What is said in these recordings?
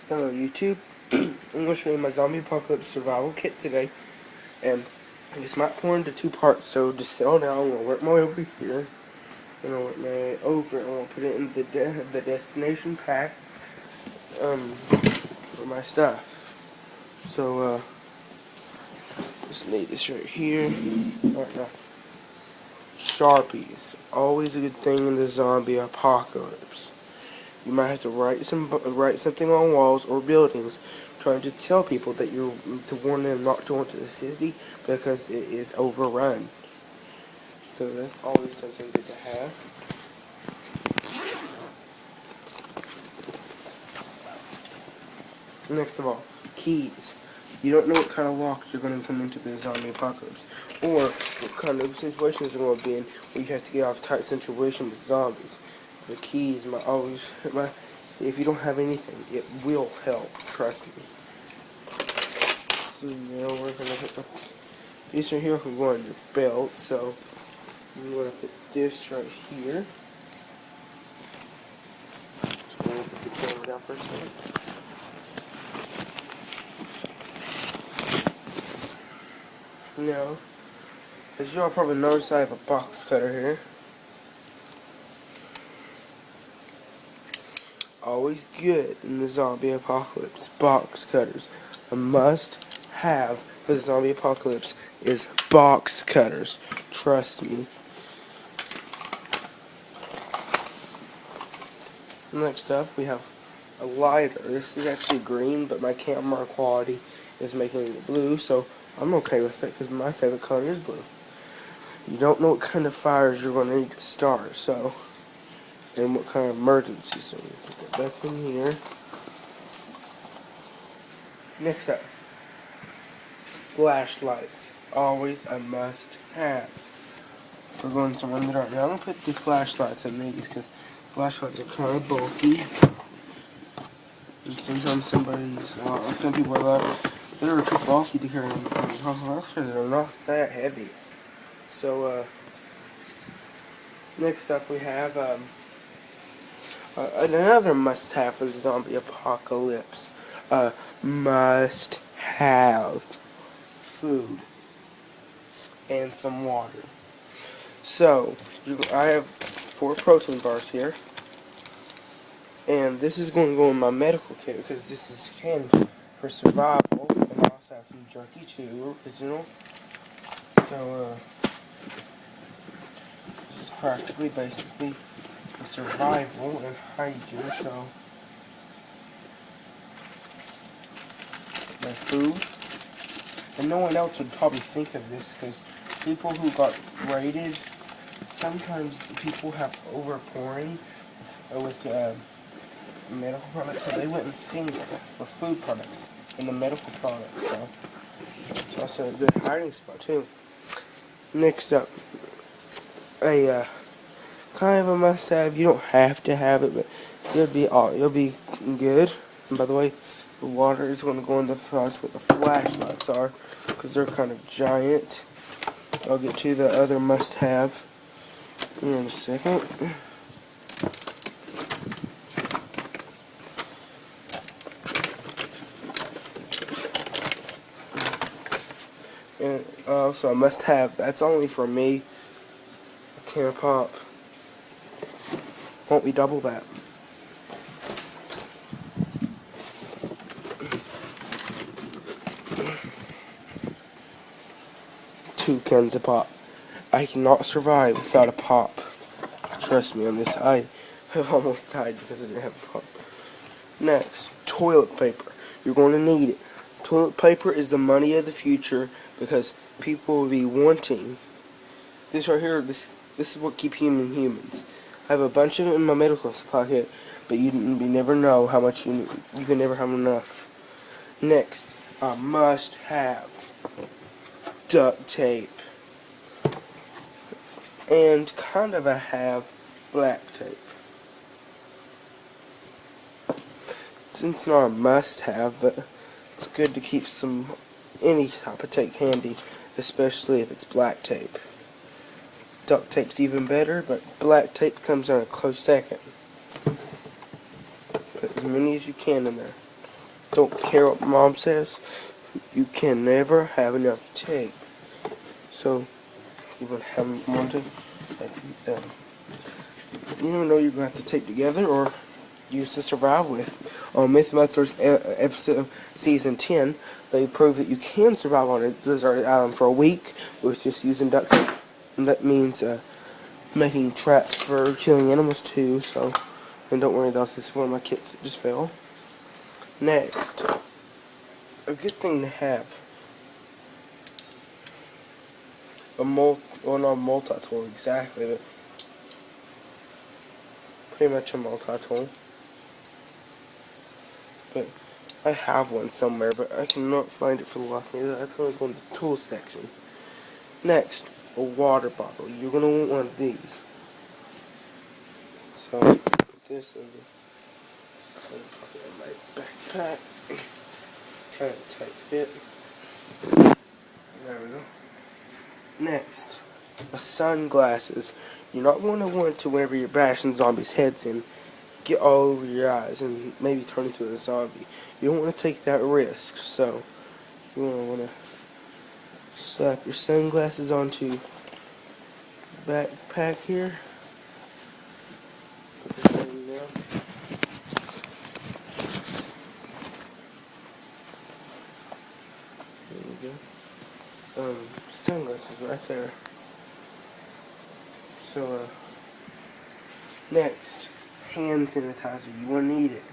Hello YouTube, I'm going to show you my zombie apocalypse survival kit today, and this might pour into two parts, so just settle down. I'm going to work my way over here, I'm going to work my way over, I'm going to put it in the destination pack, for my stuff. So, just lay this right here. Alright, now, Sharpies, always a good thing in the zombie apocalypse. You might have to write something on walls or buildings, trying to tell people that to warn them not to go into the city because it is overrun. So that's always something good to have. Next of all, keys. You don't know what kind of locks you're going to come into the zombie apocalypse, or what kind of situations you're going to be in where you have to get off tight situation with zombies. The keys if you don't have anything, it will help, trust me. So now we're going to put these right here can go on your belt, so I'm going to put this right here. So I'm going to put the camera down for a second. Now, as you all probably noticed, I have a box cutter here. Always good in the zombie apocalypse. Box cutters. A must have for the zombie apocalypse is box cutters. Trust me. Next up, we have a lighter. This is actually green, but my camera quality is making it blue, so I'm okay with it because my favorite color is blue. You don't know what kind of fires you're going to need to start, so, and what kind of emergency. So you put that back in here. Next up, flashlights. Always a must-have. If we're going to run it right now, I'm going to put the flashlights in these because flashlights are kind of bulky. And sometimes some people are like, they're too bulky to carry them. Actually, they're not that heavy. So, next up we have another must-have for the zombie apocalypse. Must-have food and some water. So, I have 4 protein bars here. And this is going to go in my medical kit because this is canned for survival. And I also have some jerky too, original. So, this is practically, basically, the survival and hygiene. So, my food. And no one else would probably think of this because people who got raided, sometimes people have overpouring with medical products, so they wouldn't think for food products in the medical products, so it's also a good hiding spot too. Next up, a kind of a must-have. You don't have to have it, but you'll be good. And by the way, the water is going to go in the spots where the flashlights are, because they're kind of giant. I'll get to the other must-have in a second. And also a must-have. That's only for me. A can of pop. Won't we double that? Two cans of pop. I cannot survive without a pop. Trust me on this. I have almost died because I didn't have a pop. Next, toilet paper. You're going to need it. Toilet paper is the money of the future because people will be wanting this right here. This is what keeps humans. I have a bunch of it in my medical supply kit, but you never know how much you need. You can never have enough. Next, I must have duct tape and kind of have black tape. It's not a must-have, but it's good to keep any type of tape handy, especially if it's black tape. Duct tape's even better, but black tape comes in a close second. Put as many as you can in there. Don't care what mom says. You can never have enough tape. So you would have wanted, you never know you're gonna have to tape together or use to survive with. On Mythbusters episode season 10, they prove that you can survive on a deserted island for a week with just using duct tape. And that means making traps for killing animals too. So, and don't worry, this is one of my kits that just fell. Next, a good thing to have a not multi-tool exactly, but pretty much a multi-tool. But I have one somewhere, but I cannot find it for the life of me. That's going to go in the tools section. Next, a water bottle. You're going to want one of these. So, put this in my backpack. Kind of tight fit. There we go. Next, sunglasses. You're not going to want to whenever you're bashing zombies' heads in, get all over your eyes and maybe turn into a zombie. You don't want to take that risk, so you want to slap your sunglasses onto the backpack here. Put this thing down. There we go. Sunglasses right there. So, next, hand sanitizer. You will need it.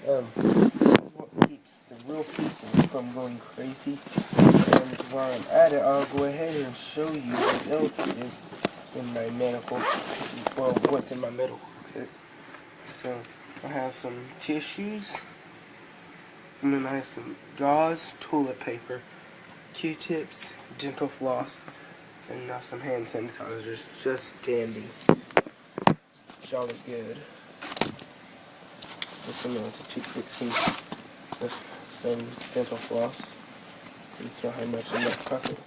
This is what keeps the real people from going crazy. And while I'm at it, I'll go ahead and show you what else is in my medical, well, what's in my medical kit. So, I have some tissues, and then I have some gauze, toilet paper, Q-tips, dental floss, and now some hand sanitizers. Just dandy. It's jolly good. Just a minute to toothpicks and dental floss. And still have much in that pocket.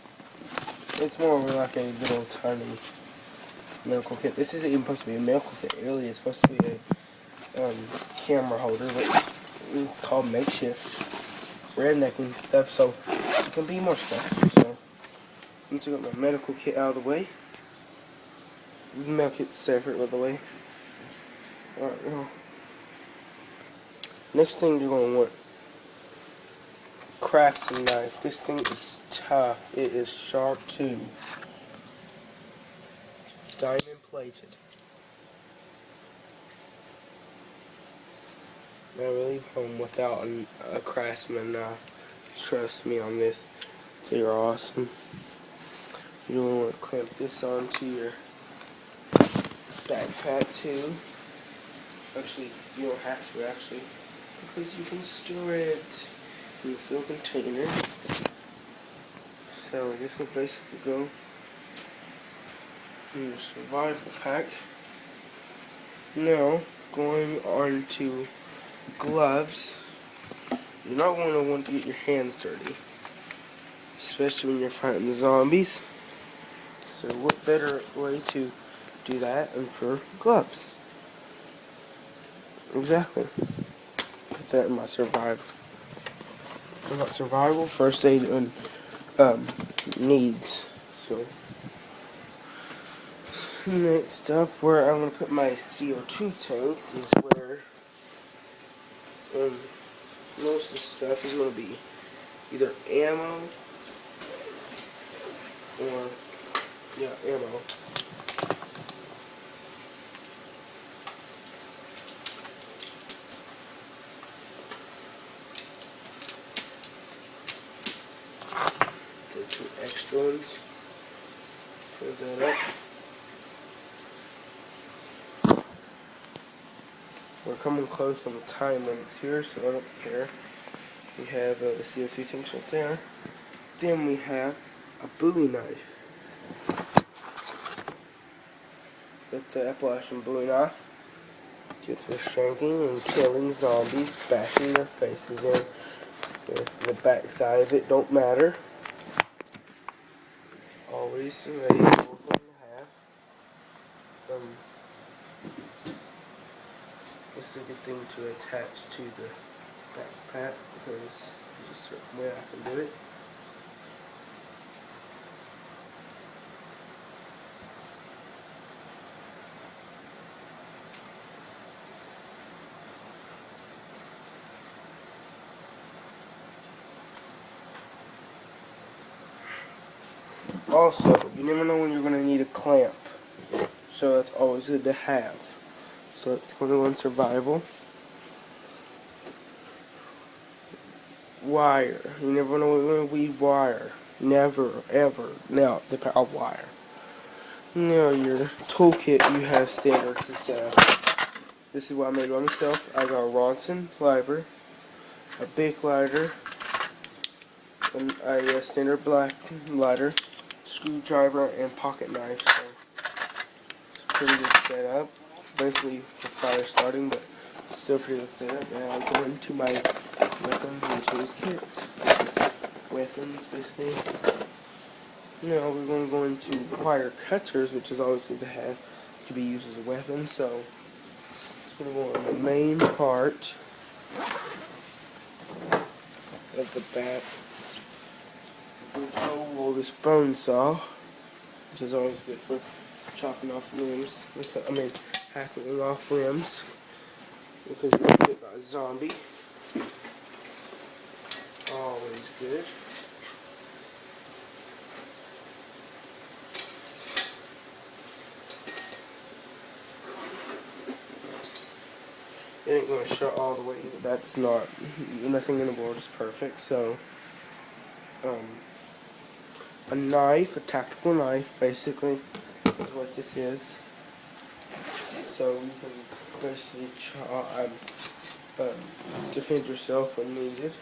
It's more of like a little tiny medical kit. This isn't even supposed to be a medical kit. It really is supposed to be a camera holder, but it's called makeshift rednecking stuff, so it can be more stuff. So once I got my medical kit out of the way, the medical kit's separate, by the way. Alright, now next thing you're going to want, craftsman knife. This thing is tough. It is sharp too. Diamond plated. Never leave home without a craftsman knife. Trust me on this. They're awesome. You don't want to clamp this onto your backpack too. Actually, you don't have to actually, because you can store it in this little container. So this will basically go in your survival pack. Now, going on to gloves. You're not going to want to get your hands dirty, especially when you're fighting the zombies. So what better way to do that than for gloves? Exactly. Put that in my survival, first aid, and needs. So next up, where I'm going to put my CO2 tanks is where most of the stuff is going to be either ammo or, ammo. Get 2 extra ones. Put that up. We're coming close on the time limits here, so I don't care. We have the CO2 tanks right there. Then we have a Bowie knife. That's an Appalachian Bowie knife. Good for shanking and killing zombies, bashing their faces in. If the back side of it don't matter. Always ready to have. This is a good thing to attach to the backpack because there's a certain way I can do it. Also, you never know when you're going to need a clamp, so that's always good to have. So it's going to go in survival. Wire. You never know when you're going to need wire. Never, ever. Now, the power wire. Now, your toolkit, you have standards and stuff. This is what I made by myself. I got a Ronson lighter, a big lighter, a standard black lighter, screwdriver, and pocket knife. So it's a pretty good setup. Basically for fire starting, but still pretty good setup. And I'll go into my weapons and tools kit. This is weapons, basically. Now we're going to go into wire cutters, which is always good to have to be used as a weapon. So it's going to go on the main part of the back. So this bone saw, which is always good for chopping off limbs. I mean, hacking off limbs because you're gonna get by a zombie. Always good. It ain't gonna shut all the way. That's not. Nothing in the world is perfect. So, a knife, a tactical knife, basically, is what this is. So you can basically defend yourself when needed.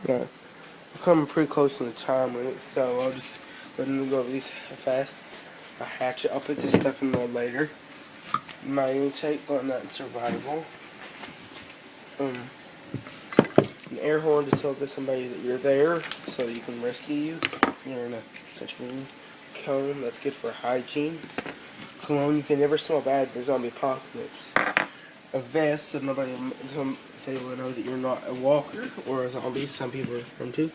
Yeah, we're coming pretty close to the time limit, so I'll just let me go over these fast. A hatchet, I'll put this stuff in there later. Mining tape, on that in survival. An air horn to tell somebody that you're there, so you can rescue you. You're in a situation. Cone, that's good for hygiene. Cologne, you can never smell bad in the zombie apocalypse. A vest, so they will know that you're not a walker or a zombie, some people refer to.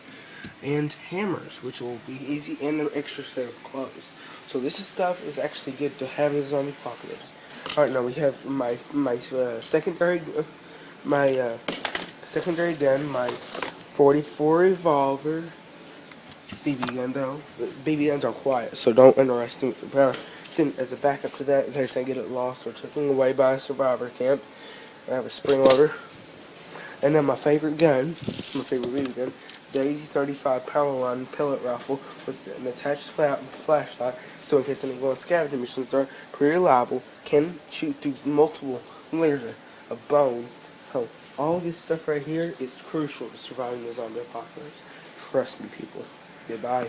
And hammers, which will be easy, and an extra set of clothes. So this stuff is actually good to have in the zombie apocalypse. Alright, now we have my secondary gun, my 44 revolver, BB gun though. BB guns are quiet, so don't underestimate the power. Then as a backup to that, in case I get it lost or taken away by a survivor camp, I have a spring loader. And then my favorite gun, my favorite BB gun, the 80-35 power line pellet rifle with an attached flashlight, so in case any going scavenging missions are pretty reliable, can shoot through multiple layers of bone. So all this stuff right here is crucial to surviving the zombie apocalypse. Trust me, people. Goodbye.